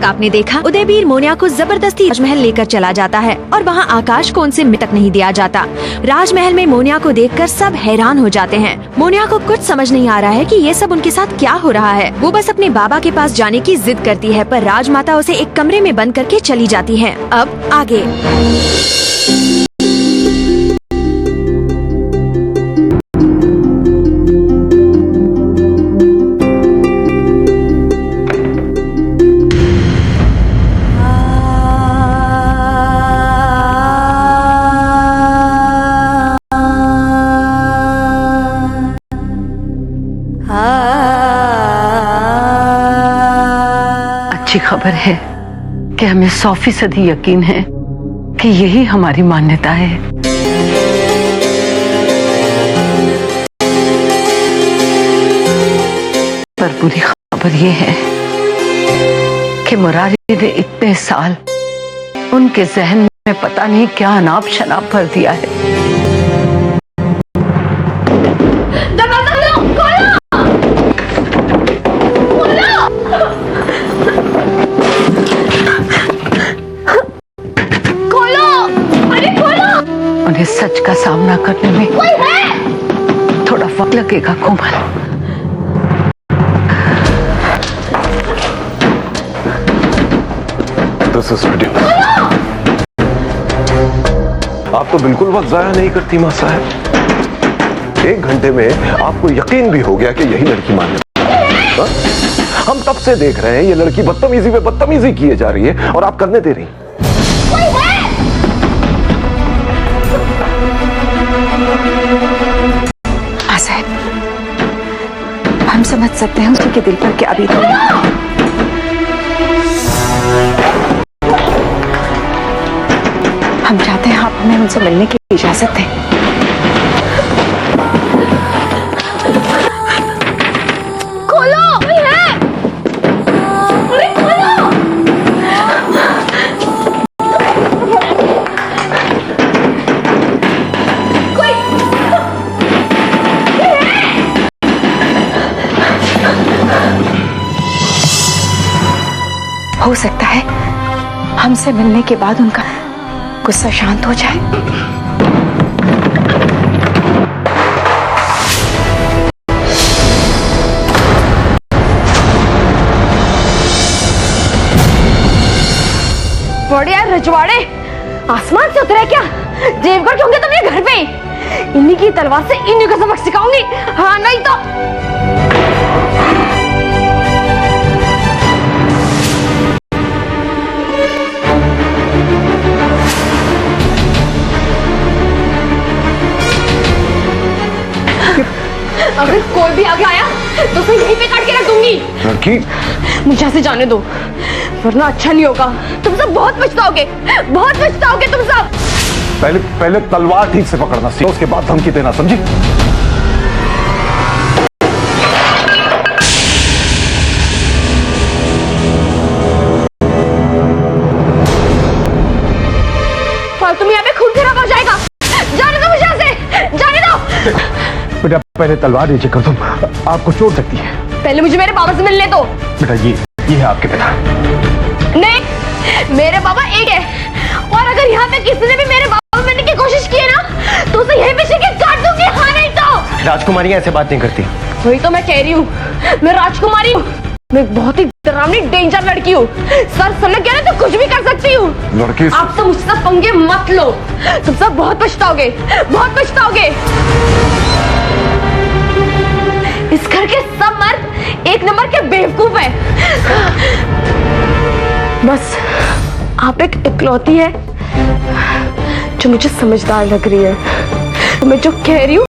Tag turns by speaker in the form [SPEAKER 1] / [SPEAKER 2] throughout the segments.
[SPEAKER 1] तक आपने देखा, उदयवीर मोनिया को जबरदस्ती राजमहल लेकर चला जाता है और वहाँ आकाश को उनसे मिलने तक नहीं दिया जाता। राजमहल में मोनिया को देखकर सब हैरान हो जाते हैं। मोनिया को कुछ समझ नहीं आ रहा है कि ये सब उनके साथ क्या हो रहा है। वो बस अपने बाबा के पास जाने की जिद करती है, पर राजमाता उसे एक कमरे में बंद करके चली जाती है। अब आगे।
[SPEAKER 2] अच्छी खबर है कि हमें 100% यकीन है कि यही हमारी मान्यता है। पर बुरी खबर ये है कि मुरारी ने इतने साल उनके जहन में पता नहीं क्या अनाप शनाप भर दिया है। उन्हें सच का सामना करने में थोड़ा वक्त लगेगा कोमल।
[SPEAKER 3] This is ridiculous. आप तो बिल्कुल वक्त जाया नहीं करती मां साहब। 1 घंटे में आपको यकीन भी हो गया कि यही लड़की मान्य। हम तब से देख रहे हैं ये लड़की बदतमीजी पे बदतमीजी किए जा रही है और आप करने दे रही।
[SPEAKER 2] साहब, हम समझ सकते हैं उसी के दिल पर क्या बीत रही है। हम चाहते हैं आप हमें उनसे मिलने की इजाजत दें।
[SPEAKER 4] खोलो, कोई है? अरे खोलो!
[SPEAKER 2] हो सकता है हमसे मिलने के बाद उनका गुस्सा शांत हो जाए।
[SPEAKER 4] बड़े यार रजवाड़े, आसमान से उतरे क्या? देवगढ़ होंगे तुम ये घर पे? इन्हीं की तलवार से इन्हीं को सबक सिखाऊंगी। हाँ नहीं तो अगर कोई भी आगे आया तो उसे यहीं पे काट के रख दूंगी।
[SPEAKER 3] लड़की,
[SPEAKER 4] मुझे यहाँ से जाने दो, वरना अच्छा नहीं होगा। तुम सब बहुत पछताओगे, बहुत पछताओगे तुम सब।
[SPEAKER 3] पहले तलवार ठीक से पकड़ना सीखो, उसके बाद धमकी देना, समझी?
[SPEAKER 4] फालतू में यहाँ पे खून खराब हो जाएगा। जाने दो मुझे यहाँ से, जाने दो।
[SPEAKER 3] बेटा पहले तलवार नीचे कर दो, आपको चोट लगती है।
[SPEAKER 4] पहले मुझे मेरे बाबा से मिलने दो।
[SPEAKER 3] बेटा ये है आपके पिता।
[SPEAKER 4] नहीं, मेरे बाबा एक है, और अगर यहाँ पे किसी ने भी मेरे बाबा से मिलने की कोशिश की है ना, तो उसे यहीं पे छीन के काट दूंगी। हाँ नहीं तो।
[SPEAKER 3] राजकुमारी ऐसे बात नहीं करती।
[SPEAKER 4] वही तो मैं कह रही हूँ, मैं राजकुमारी हूँ। मैं बहुत ही डरावनी डेंजर लड़की हूँ। सर समझ गया ना, तो कुछ भी कर सकती हूँ।
[SPEAKER 3] लड़की,
[SPEAKER 4] आप तो मुझसे पंगे मत लो, तुम सब बहुत पछताओगे, बहुत पछताओगे। इस घर के सब मर्द 1 नंबर के बेवकूफ हैं। बस आप एक इकलौती है जो मुझे समझदार लग रही है। तो मैं जो कह रही हूँ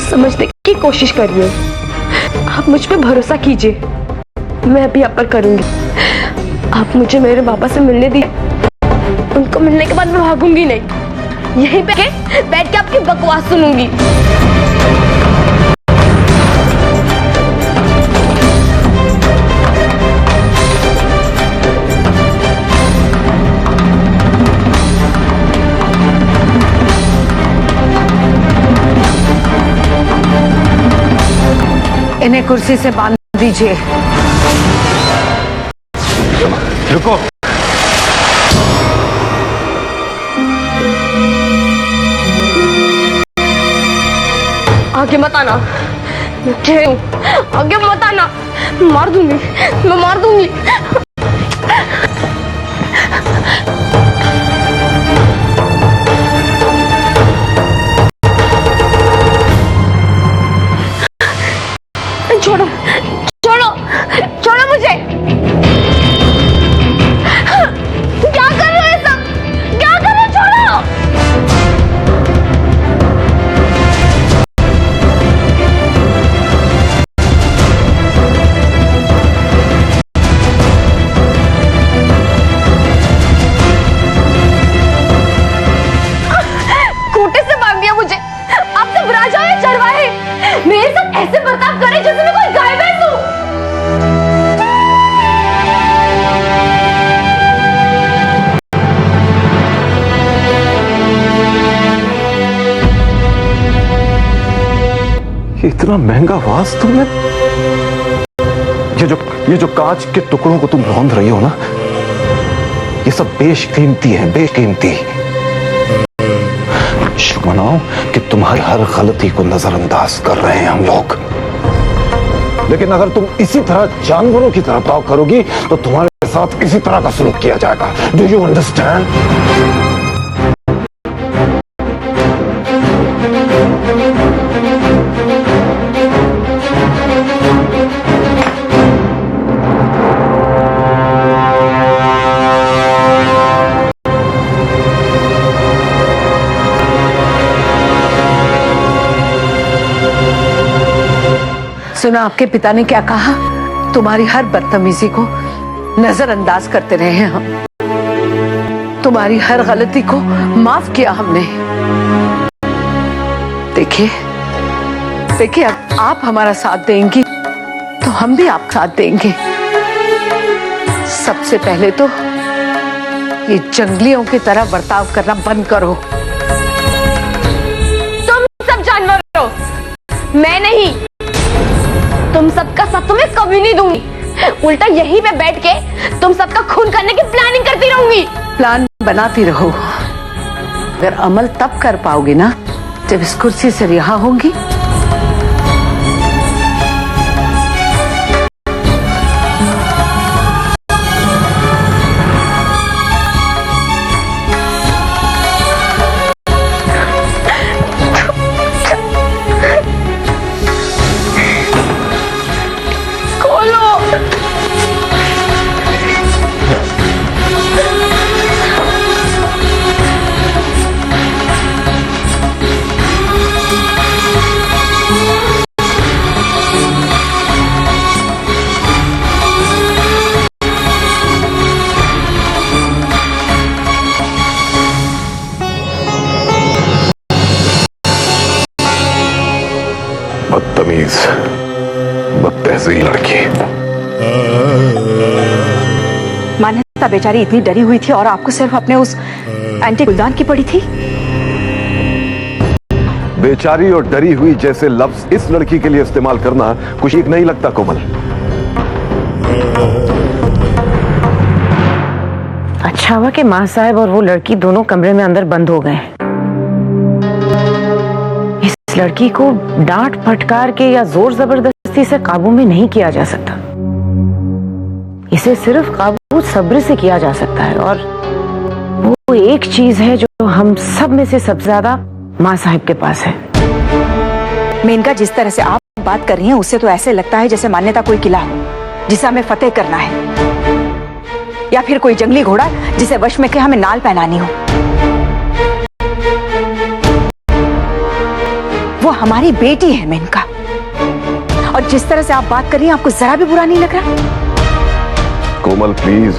[SPEAKER 4] समझने की कोशिश करिए। आप मुझ पे भरोसा कीजिए, मैं अभी आप पर करूंगी। आप मुझे मेरे बाबा से मिलने दीजिए। उनको मिलने के बाद मैं भागूंगी नहीं, यहीं पे बैठ के आपकी बकवास सुनूंगी।
[SPEAKER 2] इन्हें कुर्सी से बांध दीजिए।
[SPEAKER 3] रुको।
[SPEAKER 4] आगे मत आना, मैं कह रही हूँ, आगे मत आना, मार दूंगी, मैं मार दूंगी। छोड़ो, छोड़ो, छोड़ो मुझे। क्या कर रहे हो ये सब? क्या कर रहे हो? छोड़ो। खूंटे से बांध दिया मुझे। आप सब राजा या चरवाहे मेरे साथ ऐसे बर्ताव करें जैसे मैं कोई गाय भैंस हूं।
[SPEAKER 3] इतना महंगा वास तुमने, ये जो कांच के टुकड़ों को तुम रौंद रही हो ना, ये सब बेशकीमती है, बेशकीमती। शुक्र मनाओ कि तुम्हारी हर गलती को नजरअंदाज कर रहे हैं हम लोग, लेकिन अगर तुम इसी तरह जानवरों की तरह बर्ताव करोगी तो तुम्हारे साथ इसी तरह का सलूक किया जाएगा। Do you understand?
[SPEAKER 2] सुना आपके पिता ने क्या कहा? तुम्हारी हर बदतमीजी को नजरअंदाज करते रहे हैं हम, तुम्हारी हर गलती को माफ किया हमने। देखिए देखिए, अब आप हमारा साथ देंगी तो हम भी आपका साथ देंगे। सबसे पहले तो ये जंगलियों की तरह बर्ताव करना बंद करो।
[SPEAKER 4] तुम सब जानवर हो, मैं नहीं। तुम सबका साथ तुम्हें कभी नहीं दूंगी। उल्टा यहीं पे बैठ के तुम सबका खून करने की प्लानिंग करती रहूंगी।
[SPEAKER 2] प्लान बनाती रहो, अगर अमल तब कर पाओगे ना जब इस कुर्सी से रिहा होंगी।
[SPEAKER 3] बदतमीज, बदतहजीब लड़की।
[SPEAKER 1] मान्यता बेचारी इतनी डरी हुई थी और आपको सिर्फ अपने उस एंटी गुलदान की पड़ी थी।
[SPEAKER 3] बेचारी और डरी हुई जैसे लफ्ज इस लड़की के लिए इस्तेमाल करना कुछ ठीक नहीं लगता कोमल।
[SPEAKER 5] अच्छा हुआ कि माँ साहब और वो लड़की दोनों कमरे में अंदर बंद हो गए। इस लड़की को डांट फटकार के या जोर जबरदस्ती से काबू में नहीं किया जा सकता। इसे सिर्फ काबू सब्र से किया जा सकता है, और वो एक चीज है जो हम सब में से सबसे ज्यादा माँ साहब के पास है।
[SPEAKER 1] मेनका, जिस तरह से आप बात कर रही हैं उससे तो ऐसे लगता है जैसे मान्यता कोई किला हो जिसे हमें फतेह करना है, या फिर कोई जंगली घोड़ा जिसे वश में के हमें नाल पहनानी हो। वो हमारी बेटी है मेनका, और जिस तरह से आप बात कर रही हैं आपको जरा भी बुरा नहीं लग रहा?
[SPEAKER 3] कोमल प्लीज,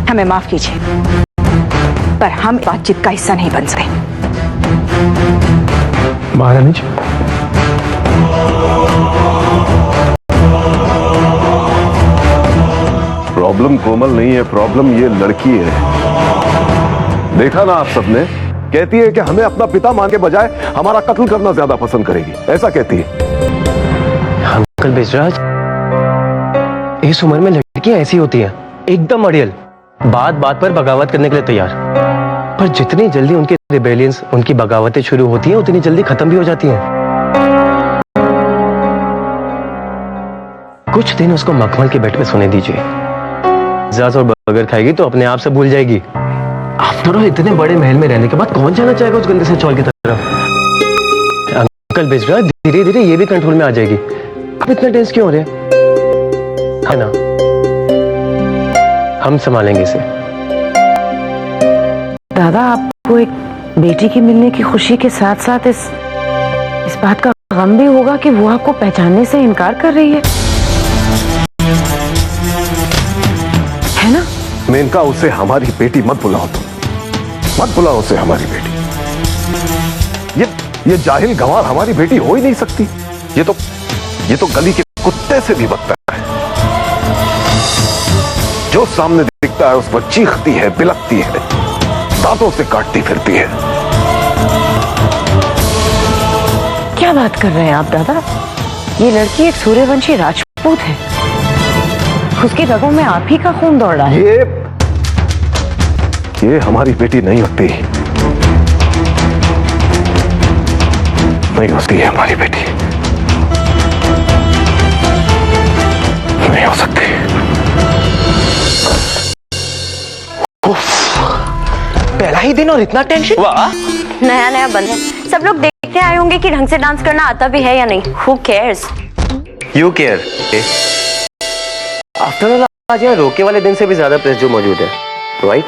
[SPEAKER 1] हमें माफ कीजिए, पर हम बातचीत का हिस्सा नहीं बन सके।
[SPEAKER 3] महारानी जी, प्रॉब्लम कोमल नहीं है, प्रॉब्लम ये लड़की है। देखा ना आप सबने, कहती है कि हमें अपना पिता मान के बजाय हमारा कत्ल करना ज्यादा पसंद करेगी, ऐसा कहती है।
[SPEAKER 6] अंकल बेजराज, इस उम्र में लड़कियां ऐसी होती हैं, एकदम अड़ियल, बात बात पर बगावत करने के लिए तैयार। पर जितनी जल्दी उनके रिबेलियंस, उनकी बगावतें शुरू होती हैं, उतनी जल्दी खत्म भी हो जाती हैं। कुछ दिन उसको मखमल के बेड पे सोने दीजिए। पिज़्ज़ा और बर्गर खाएगी तो अपने आप से भूल जाएगी। आफ्टर ऑल इतने बड़े महल में रहने के बाद कौन जाना चाहेगा उस गंदे से चौल की तरफ। अंकल बिजरा, धीरे धीरे ये भी कंट्रोल में आ जाएगी। आप इतने टेंस क्यों हो रहे हैं? है ना, हम संभालेंगे इसे।
[SPEAKER 5] दादा, आपको एक बेटी की मिलने की खुशी के साथ साथ इस बात का गम भी होगा कि वो आपको पहचानने से इनकार कर रही है ना?
[SPEAKER 3] मेनका, उसे हमारी बेटी मत बुलाओ तुम, मत बुलाओ उसे हमारी बेटी। ये जाहिल गंवार हमारी बेटी हो ही नहीं सकती। ये तो गली के कुत्ते से भी बदतर है। जो सामने दिखता है उस पर चीखती है, बिलकती है, दांतों से काटती फिरती है।
[SPEAKER 5] क्या बात कर रहे हैं आप दादा? ये लड़की एक सूर्यवंशी राजपूत है। उसकी रगों में आप ही का खून दौड़ रहा है।
[SPEAKER 3] ये हमारी बेटी नहीं होती, नहीं होती है हमारी बेटी, नहीं हो सकती।
[SPEAKER 6] पहला ही दिन और इतना टेंशन। वाह,
[SPEAKER 7] नया नया बंद है। सब लोग देखते आए होंगे कि ढंग से डांस करना आता भी है या नहीं। Who cares?
[SPEAKER 6] You care. After all आज यहाँ रोके वाले दिन से भी ज्यादा प्रेस जो मौजूद है, right?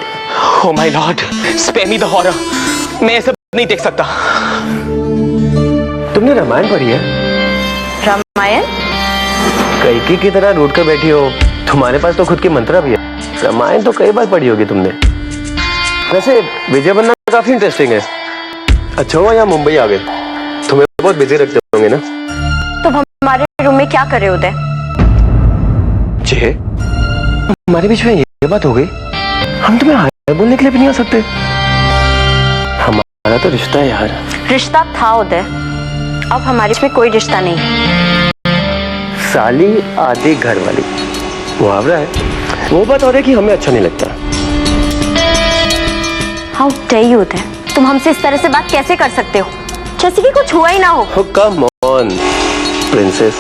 [SPEAKER 8] Oh my lord, spare me the horror. मैं ये सब नहीं देख सकता।
[SPEAKER 6] तुमने रामायण पढ़ी है?
[SPEAKER 7] रामायण?
[SPEAKER 6] कैकेयी की तरह रूठ कर बैठी हो। तुम्हारे पास तो खुद की मंत्रा भी है। रामायण तो कई बार पढ़ी होगी तुमने। वैसे विजय बनना काफी इंटरेस्टिंग है। अच्छा हुआ यहाँ मुंबई आ गए, तुम्हें बहुत बिजी रखते होंगे ना?
[SPEAKER 7] तुम हमारे रूम में क्या कर रहे होते?
[SPEAKER 6] जे, हमारे बीच में ये बात हो गई, हम तुम्हें हाय बोलने के लिए भी नहीं आ सकते। हमारा तो रिश्ता है यार।
[SPEAKER 7] रिश्ता था उदय, अब हमारे बीच में कोई रिश्ता नहीं।
[SPEAKER 6] साली आधी घर वाली, मुहावरा है। वो बात और है कि हमें अच्छा नहीं लगता।
[SPEAKER 7] हाउ डेयर यू उदय, तुम हमसे इस तरह से बात कैसे कर सकते हो, जैसे कि कुछ हुआ ही ना हो।
[SPEAKER 6] Come on princess,